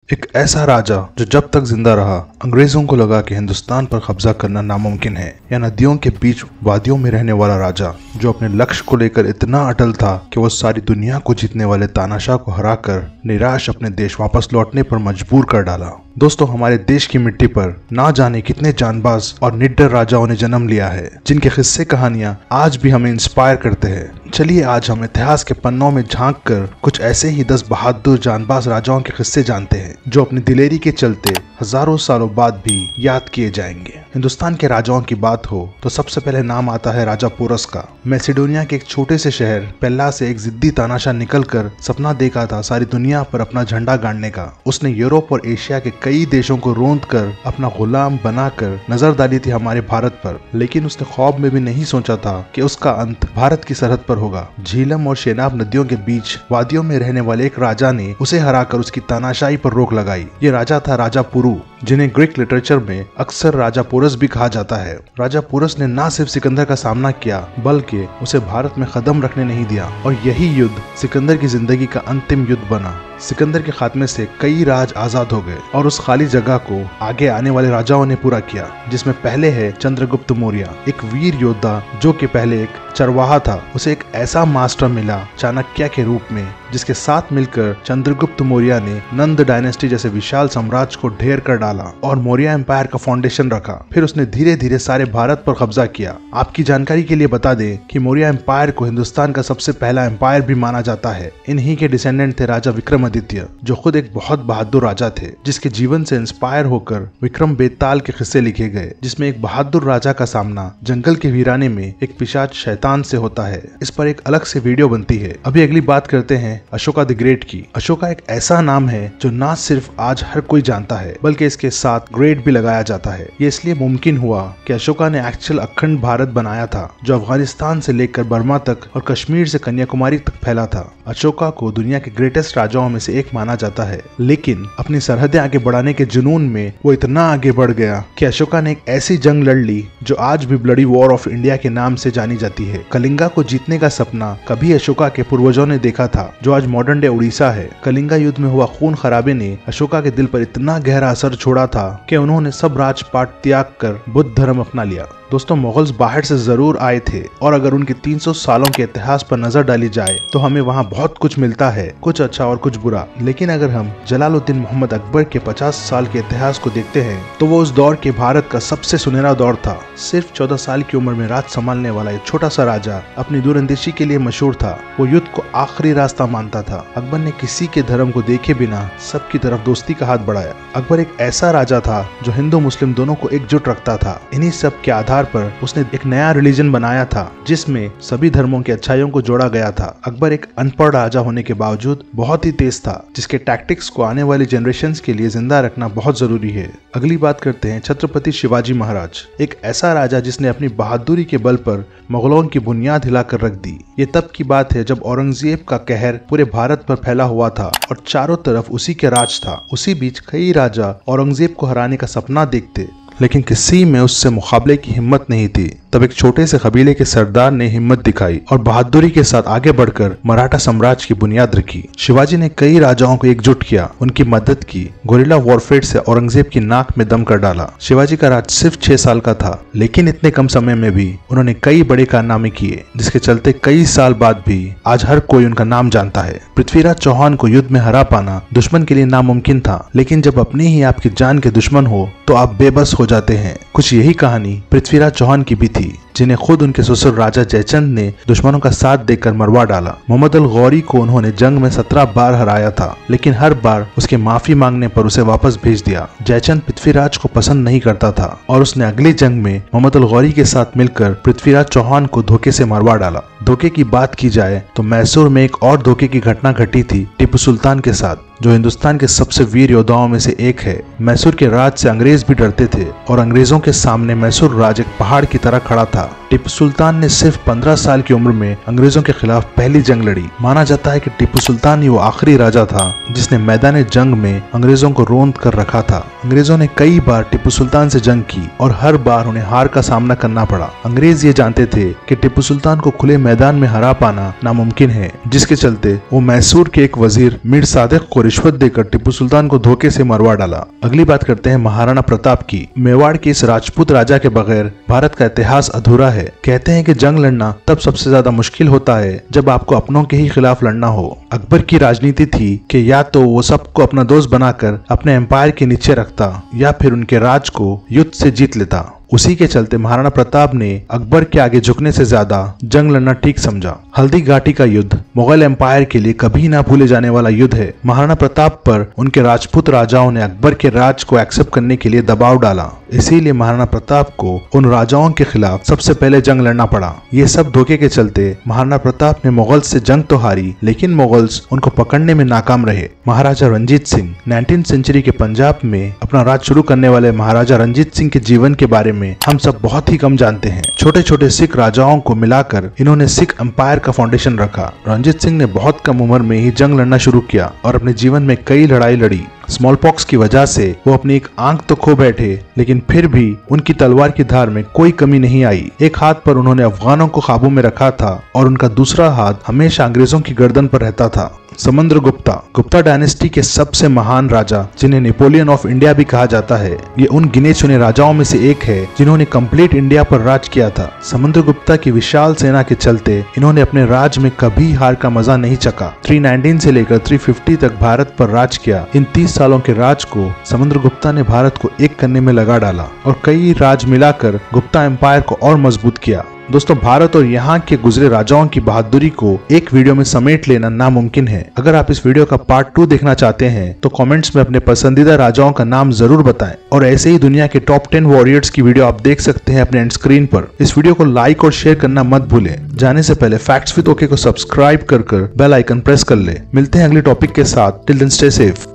एक ऐसा राजा जो जब तक जिंदा रहा अंग्रेजों को लगा कि हिंदुस्तान पर कब्जा करना नामुमकिन है, या नदियों के बीच वादियों में रहने वाला राजा जो अपने लक्ष्य को लेकर इतना अटल था कि वो सारी दुनिया को जीतने वाले तानाशाह को हराकर निराश अपने देश वापस लौटने पर मजबूर कर डाला। दोस्तों, हमारे देश की मिट्टी पर ना जाने कितने जानबाज और निडर राजाओं ने जन्म लिया है, जिनके किस्से कहानियां आज भी हमें इंस्पायर करते हैं। चलिए आज हम इतिहास के पन्नों में झांक कर कुछ ऐसे ही 10 बहादुर जानबाज राजाओं के किस्से जानते हैं जो अपनी दिलेरी के चलते हजारों सालों बाद भी याद किए जाएंगे। हिंदुस्तान के राजाओं की बात हो तो सबसे पहले नाम आता है राजा पोरस का। मैसेडोनिया के एक छोटे से शहर पेल्ला से एक जिद्दी तानाशाह निकलकर सपना देखा था सारी दुनिया पर अपना झंडा गाड़ने का। उसने यूरोप और एशिया के कई देशों को रोंद कर अपना गुलाम बनाकर नजर डाली थी हमारे भारत पर, लेकिन उसने ख्वाब में भी नहीं सोचा था कि उसका अंत भारत की सरहद पर होगा। झीलम और शेनाब नदियों के बीच वादियों में रहने वाले एक राजा ने उसे हराकर उसकी तानाशाही पर रोक लगाई। ये राजा था राजा पुरु, जिन्हें ग्रीक लिटरेचर में अक्सर राजा पोरस भी कहा जाता है। राजा पोरस ने न सिर्फ सिकंदर का सामना किया बल्कि उसे भारत में कदम रखने नहीं दिया, और यही युद्ध सिकंदर की जिंदगी का अंतिम युद्ध बना। सिकंदर के खात्मे से कई राज आजाद हो गए और उस खाली जगह को आगे आने वाले राजाओं ने पूरा किया, जिसमें पहले है चंद्रगुप्त मौर्य, एक वीर योद्धा जो कि पहले एक चरवाहा था। उसे एक ऐसा मास्टर मिला चाणक्य के रूप में, जिसके साथ मिलकर चंद्रगुप्त मौर्य ने नंद डायनेस्टी जैसे विशाल साम्राज्य को ढेर कर डाला और मौर्य एम्पायर का फाउंडेशन रखा। फिर उसने धीरे धीरे सारे भारत पर कब्जा किया। आपकी जानकारी के लिए बता दें कि मौर्य एम्पायर को हिंदुस्तान का सबसे पहला एम्पायर भी माना जाता है। इन्हीं के डिसेंडेंट थे राजा विक्रमादित्य, जो खुद एक बहुत बहादुर राजा थे, जिसके जीवन से इंस्पायर होकर विक्रम बेताल के किस्से लिखे गए, जिसमें एक बहादुर राजा का सामना जंगल के वीराने में एक पिशाच शैतान से होता है। इस पर एक अलग से वीडियो बनती है। अभी अगली बात करते हैं अशोका द ग्रेट की। अशोका एक ऐसा नाम है जो ना सिर्फ आज हर कोई जानता है बल्कि इसके साथ ग्रेट भी लगाया जाता है। ये इसलिए मुमकिन हुआ कि अशोका ने एक्चुअल अखंड भारत बनाया था, जो अफगानिस्तान से लेकर बर्मा तक और कश्मीर से कन्याकुमारी तक फैला था। अशोका को दुनिया के ग्रेटेस्ट राजाओं में से एक माना जाता है, लेकिन अपनी सरहदें आगे बढ़ाने के जुनून में वो इतना आगे बढ़ गया कि अशोका ने एक ऐसी जंग लड़ ली जो आज भी ब्लडी वॉर ऑफ इंडिया के नाम से जानी जाती है। कलिंगा को जीतने का सपना कभी अशोका के पूर्वजों ने देखा था, जो आज मॉडर्न डे उड़ीसा है। कलिंगा युद्ध में हुआ खून खराबे ने अशोका के दिल पर इतना गहरा असर छोड़ा था कि उन्होंने सब राजपाट त्याग कर बुद्ध धर्म अपना लिया। दोस्तों, मुगल्स बाहर से जरूर आए थे, और अगर उनके 300 सालों के इतिहास पर नजर डाली जाए तो हमें वहाँ बहुत कुछ मिलता है, कुछ अच्छा और कुछ बुरा। लेकिन अगर हम जलालुद्दीन मोहम्मद अकबर के 50 साल के इतिहास को देखते हैं तो वो उस दौर के भारत का सबसे सुनहरा दौर था। सिर्फ 14 साल की उम्र में राज संभालने वाला एक छोटा सा राजा अपनी दूरंदेशी के लिए मशहूर था। वो युद्ध को आखिरी रास्ता मानता था। अकबर ने किसी के धर्म को देखे बिना सबकी तरफ दोस्ती का हाथ बढ़ाया। अकबर एक ऐसा राजा था जो हिंदू मुस्लिम दोनों को एकजुट रखता था। इन्हीं सब के आधार पर उसने एक नया रिलीजन बनाया था, जिसमें सभी धर्मों की अच्छाइयों को जोड़ा गया था। अकबर एक अनपढ़ राजा होने के बावजूद बहुत ही तेज था, जिसके टैक्टिक्स को आने वाली जनरेशंस के लिए जिंदा रखना बहुत जरूरी है। अगली बात करते हैं छत्रपति शिवाजी महाराज, एक ऐसा राजा जिसने अपनी बहादुरी के बल पर मुगलों की बुनियाद हिलाकर रख दी। ये तब की बात है जब औरंगजेब का कहर पूरे भारत पर फैला हुआ था और चारों तरफ उसी के राज था। उसी बीच कई राजा औरंगजेब को हराने का सपना देखते, लेकिन किसी में उससे मुकाबले की हिम्मत नहीं थी। तब एक छोटे से कबीले के सरदार ने हिम्मत दिखाई और बहादुरी के साथ आगे बढ़कर मराठा साम्राज्य की बुनियाद रखी। शिवाजी ने कई राजाओं को एकजुट किया, उनकी मदद की, गोरिल्ला वॉरफेयर से औरंगजेब की नाक में दम कर डाला। शिवाजी का राज सिर्फ 6 साल का था, लेकिन इतने कम समय में भी उन्होंने कई बड़े कारनामे किए, जिसके चलते कई साल बाद भी आज हर कोई उनका नाम जानता है। पृथ्वीराज चौहान को युद्ध में हरा पाना दुश्मन के लिए नामुमकिन था, लेकिन जब अपने ही आपकी जान के दुश्मन हो तो आप बेबस हो जाते हैं। कुछ यही कहानी पृथ्वीराज चौहान की भी थी, जिन्हें खुद उनके ससुर राजा जयचंद ने दुश्मनों का साथ देकर मरवा डाला। मोहम्मद अल गौरी को उन्होंने जंग में 17 बार हराया था, लेकिन हर बार उसके माफी मांगने पर उसे वापस भेज दिया। जयचंद पृथ्वीराज को पसंद नहीं करता था और उसने अगली जंग में मोहम्मद अल गौरी के साथ मिलकर पृथ्वीराज चौहान को धोखे से मरवा डाला। धोखे की बात की जाए तो मैसूर में एक और धोखे की घटना घटी थी टीपू सुल्तान के साथ, जो हिंदुस्तान के सबसे वीर योद्धाओं में से एक है। मैसूर के राज से अंग्रेज भी डरते थे और अंग्रेजों के सामने मैसूर राज एक पहाड़ की तरह खड़ा था। टिप्पू सुल्तान ने सिर्फ 15 साल की उम्र में अंग्रेजों के खिलाफ पहली जंग लड़ी। माना जाता है कि टिप्पू सुल्तान ही वो आखिरी राजा था जिसने मैदान जंग में अंग्रेजों को रोंद कर रखा था। अंग्रेजों ने कई बार टिप्पू सुल्तान से जंग की और हर बार उन्हें हार का सामना करना पड़ा। अंग्रेज ये जानते थे कि टिप्पू सुल्तान को खुले मैदान में हरा पाना नामुमकिन है, जिसके चलते वो मैसूर के एक वजीर मीर सादिक को रिश्वत देकर टिप्पू सुल्तान को धोखे से मरवा डाला। अगली बात करते हैं महाराणा प्रताप की। मेवाड़ के इस राजपूत राजा के बगैर भारत का इतिहास अधूरा है। कहते हैं कि जंग लड़ना तब सबसे ज्यादा मुश्किल होता है जब आपको अपनों के ही खिलाफ लड़ना हो। अकबर की राजनीति थी कि या तो वो सबको अपना दोस्त बनाकर अपने एम्पायर के नीचे रखता या फिर उनके राज को युद्ध से जीत लेता। उसी के चलते महाराणा प्रताप ने अकबर के आगे झुकने से ज्यादा जंग लड़ना ठीक समझा। हल्दी घाटी का युद्ध मुगल एम्पायर के लिए कभी ना भूले जाने वाला युद्ध है। महाराणा प्रताप पर उनके राजपूत राजाओं ने अकबर के राज को एक्सेप्ट करने के लिए दबाव डाला, इसीलिए महाराणा प्रताप को उन राजाओं के खिलाफ सबसे पहले जंग लड़ना पड़ा। ये सब धोखे के चलते महाराणा प्रताप ने मुगल से जंग तो हारी, लेकिन मुगल्स उनको पकड़ने में नाकाम रहे। महाराजा रंजीत सिंह 19वीं सेंचुरी के पंजाब में अपना राज शुरू करने वाले महाराजा रंजीत सिंह के जीवन के बारे में हम सब बहुत ही कम जानते हैं। छोटे छोटे सिख राजाओं को मिलाकर इन्होंने सिख एम्पायर का फाउंडेशन रखा। रंजीत सिंह ने बहुत कम उम्र में ही जंग लड़ना शुरू किया और अपने जीवन में कई लड़ाई लड़ी। स्मॉल पॉक्स की वजह से वो अपनी एक आंख तो खो बैठे, लेकिन फिर भी उनकी तलवार की धार में कोई कमी नहीं आई। एक हाथ पर उन्होंने अफगानों को काबू में रखा था और उनका दूसरा हाथ हमेशा अंग्रेजों की गर्दन पर रहता था। गुप्ता डायनेस्टी के सबसे महान राजा, जिन्हें नेपोलियन ऑफ इंडिया भी कहा जाता है, ये उन गिने चुने राजाओं में से एक है जिन्होंने कंप्लीट इंडिया पर राज किया था। समुद्रगुप्ता की विशाल सेना के चलते इन्होंने अपने राज में कभी हार का मजा नहीं चखा। 319 से लेकर 350 तक भारत पर राज किया। इन 30 सालों के राज को समुद्रगुप्ता ने भारत को एक करने में लगा डाला और कई राज मिलाकर गुप्ता एम्पायर को और मजबूत किया। दोस्तों, भारत और यहाँ के गुजरे राजाओं की बहादुरी को एक वीडियो में समेट लेना नामुमकिन है। अगर आप इस वीडियो का पार्ट 2 देखना चाहते हैं तो कमेंट्स में अपने पसंदीदा राजाओं का नाम जरूर बताएं और ऐसे ही दुनिया के टॉप 10 वॉरियर्स की वीडियो आप देख सकते हैं अपने एंड स्क्रीन पर। इस वीडियो को लाइक और शेयर करना मत भूलें। जाने से पहले फैक्ट्स विद ओके को सब्सक्राइब कर बेल आइकन प्रेस कर ले। मिलते हैं अगले टॉपिक के साथ। Till then stay safe.